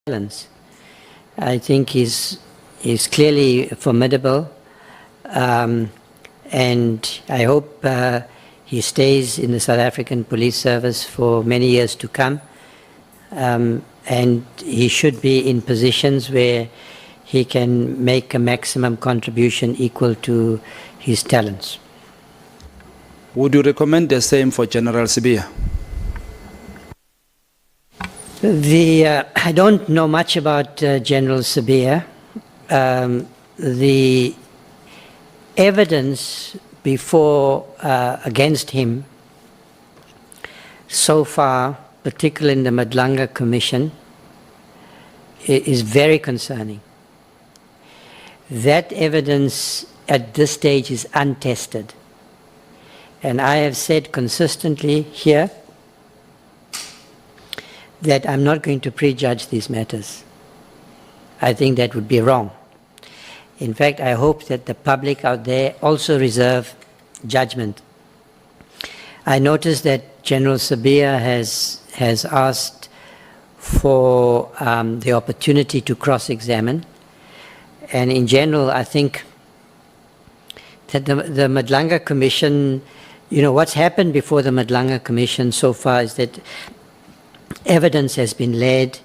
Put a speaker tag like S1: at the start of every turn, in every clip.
S1: violence. I think he's clearly formidable, and I hope he stays in the South African Police Service for many years to come, and he should be in positions where he can make a maximum contribution equal to his talents.
S2: Would you recommend the same for General Sibiya?
S1: I don't know much about General Sibiya. The evidence before against him so far, particularly in the Madlanga Commission, is very concerning. That evidence at this stage is untested. And I have said consistently here that I'm not going to prejudge these matters. I think that would be wrong. In fact, I hope that the public out there also reserve judgment. I noticed that General Sibiya has asked for the opportunity to cross-examine. And in general, I think that the Madlanga Commission, you know, what's happened before the Madlanga Commission so far is that evidence has been laid.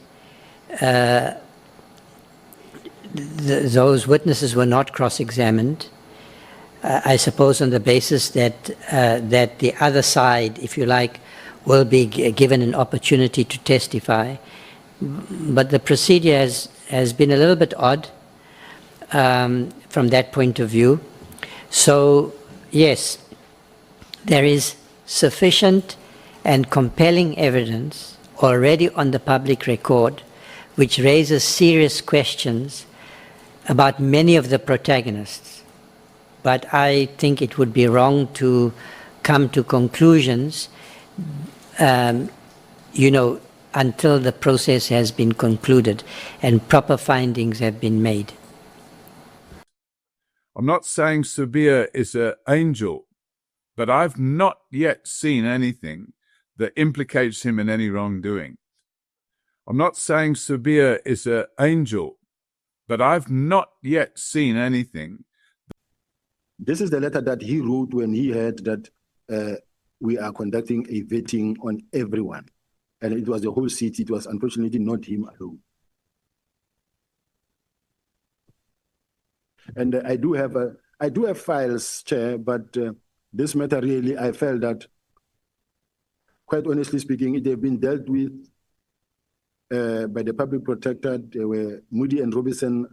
S1: Those witnesses were not cross-examined, I suppose on the basis that the other side, if you like, will be given an opportunity to testify. But the procedure has been a little bit odd from that point of view. So, yes, there is sufficient and compelling evidence already on the public record which raises serious questions about many of the protagonists. But I think it would be wrong to come to conclusions, you know, until the process has been concluded and proper findings have been made.
S3: I'm not saying Sibiya is an angel, but I've not yet seen anything that implicates him in any wrongdoing. I'm not saying Sibiya is an angel, but I've not yet seen anything.
S4: This is the letter that he wrote when he heard that we are conducting a vetting on everyone. And it was the whole city. It was unfortunately not him alone. And I do have files, Chair, but this matter really, I felt that, quite honestly speaking, it had been dealt with by the public protector. There were Moody and Robinson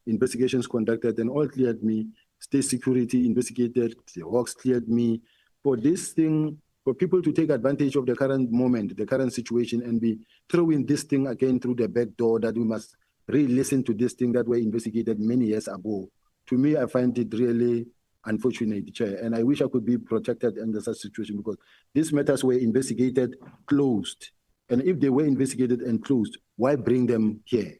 S4: investigations conducted, and all cleared me. State security investigated, the Hawks cleared me. For this thing, for people to take advantage of the current moment, the current situation, and be throwing this thing again through the back door, that we must re-listen to this thing that were investigated many years ago. To me, I find it really unfortunate, Chair, and I wish I could be protected under such situation, because these matters were investigated, closed. And if they were investigated and closed, why bring them here?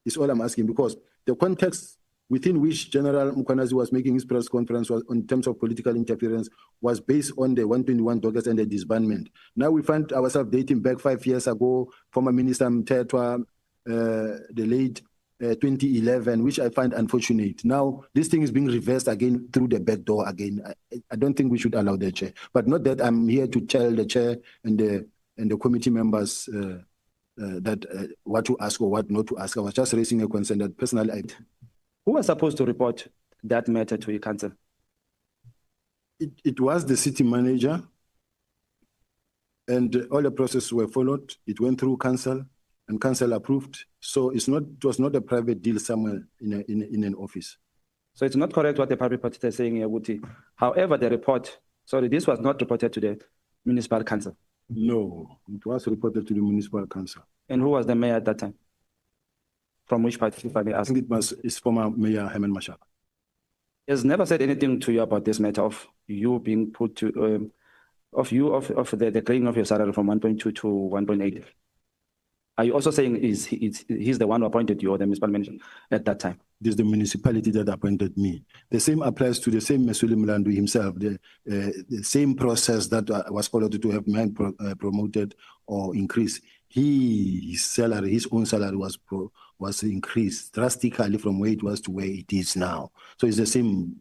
S4: Is all I'm asking, because the context within which General Mkhwanazi was making his press conference was, in terms of political interference, was based on the 121 dockets and the disbandment. Now we find ourselves dating back 5 years ago, former Minister Mthethwa, the late 2011, which I find unfortunate. Now this thing is being reversed again through the back door again. I don't think we should allow that, Chair. But not that I'm here to tell the Chair and the committee members that what to ask or what not to ask. I was just raising a concern that personally
S2: Who was supposed to report that matter to your council?
S4: It was the city manager, and all the processes were followed. It went through council, and council approved. So it was not a private deal somewhere in an office.
S2: So it's not correct what the public protector is saying here, Wuti. However, this was not reported to the municipal council.
S4: No, it was reported to the municipal council.
S2: And who was the mayor at that time? From which party, if I may ask?
S4: I think it's former Mayor Herman Mashaba.
S2: He has never said anything to you about this matter of you being put to, of the grading of your salary from 1.2 to 1.8. Are you also saying he's the one who appointed you, or the municipal manager at that time?
S4: It is the municipality that appointed me. The same applies to the same Mesuli Mlandu himself. The same process that was followed to have mine promoted or increased. his salary, his own salary was increased drastically from where it was to where it is now. So it's the same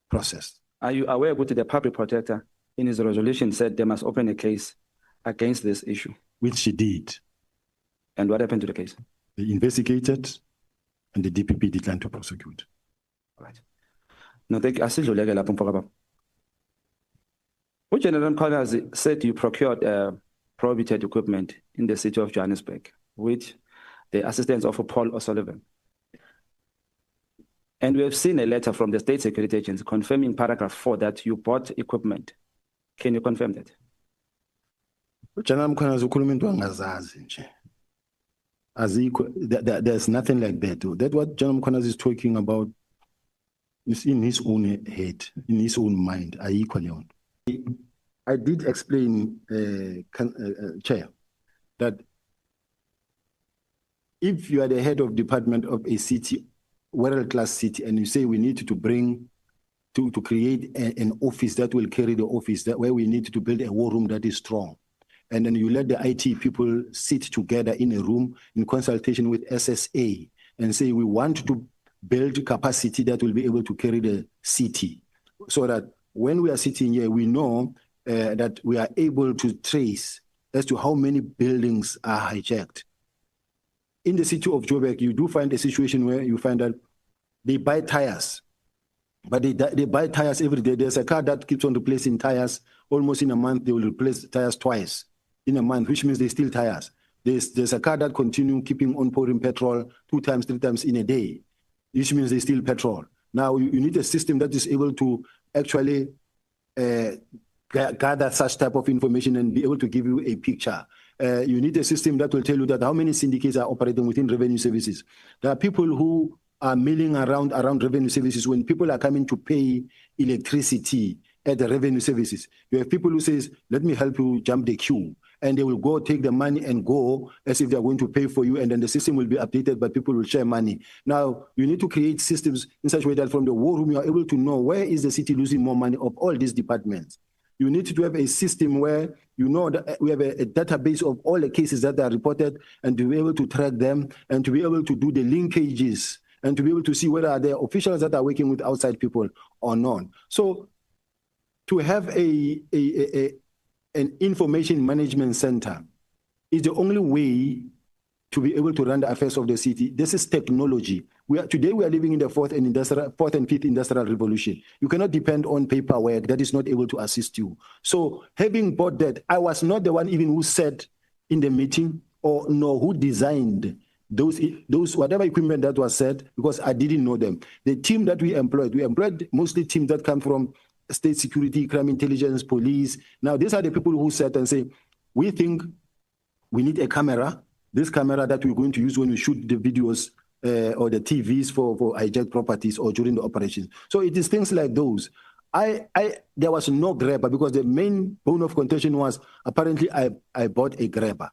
S4: process.
S2: Are you aware that the public protector in his resolution said they must open a case against this issue?
S4: Which she did.
S2: And what happened to the case?
S4: They investigated and the DPP declined to prosecute.
S2: All right. No, thank you. Asidluleke lapho mfoko baba. General Mkhwanazi said you procured prohibited equipment in the city of Johannesburg with the assistance of Paul O'Sullivan. And we have seen a letter from the State Security Agency confirming paragraph 4 that you bought equipment. Can you confirm that?
S4: General Mkhwanazi ukhuluma into angazazi nje. There's nothing like that. That's what General Mkhwanazi is talking about. Is in his own head, in his own mind. I did explain, Chair, that if you are the head of department of a city, world-class city, and you say we need to bring, to create an office that will carry the office, that where we need to build a war room that is strong, and then you let the IT people sit together in a room in consultation with SSA and say we want to build capacity that will be able to carry the city, so that when we are sitting here, we know that we are able to trace as to how many buildings are hijacked. In the city of Joburg, you do find a situation where you find that they buy tires, but they buy tires every day. There's a car that keeps on replacing tires. Almost in a month, they will replace tires twice in a month, which means they steal tires. There's a car that continues keeping on pouring petrol 2 times, 3 times in a day, which means they steal petrol. Now, you need a system that is able to actually gather such type of information and be able to give you a picture. You need a system that will tell you that how many syndicates are operating within revenue services. There are people who are milling around revenue services when people are coming to pay electricity at the revenue services. You have people who says, let me help you jump the queue. And they will go take the money and go as if they're going to pay for you, and then the system will be updated, but people will share money. Now, you need to create systems in such a way that from the war room, you are able to know where is the city losing more money of all these departments. You need to have a system where you know that we have a database of all the cases that are reported, and to be able to track them and to be able to do the linkages and to be able to see whether there are officials that are working with outside people or not. So to have an information management center is the only way to be able to run the affairs of the city. This is technology. Today we are living in the fourth and fifth industrial revolution. You cannot depend on paperwork that is not able to assist you. So having bought that, I was not the one even who said in the meeting or no who designed those whatever equipment that was said, because I didn't know them. The team that we employed mostly teams that come from state security, crime intelligence, police. Now, these are the people who sat and say, we think we need a camera, this camera that we're going to use when we shoot the videos or the TVs for hijacked properties or during the operations. So it is things like those. There was no grabber because the main bone of contention was apparently I bought a grabber.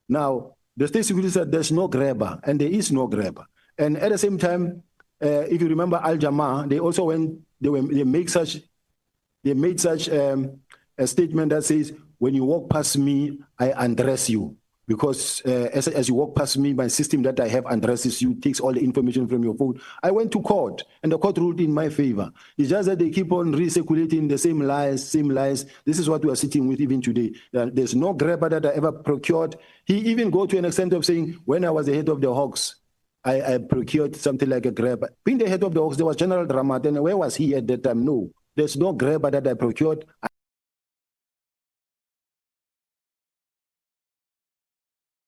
S4: Now, the state security said there's no grabber, and there is no grabber. And at the same time, if you remember Al Jamaa, they also they made such a statement that says, when you walk past me, I undress you. Because as you walk past me, my system that I have undresses you, takes all the information from your phone. I went to court, and the court ruled in my favor. It's just that they keep on recirculating the same lies. This is what we are sitting with even today. There's no grabber that I ever procured. He even go to an extent of saying, when I was the head of the Hawks, I procured something like a grabber. Being the head of the Hawks, there was General Ramat, and where was he at that time? No. There's no grabber that I procured.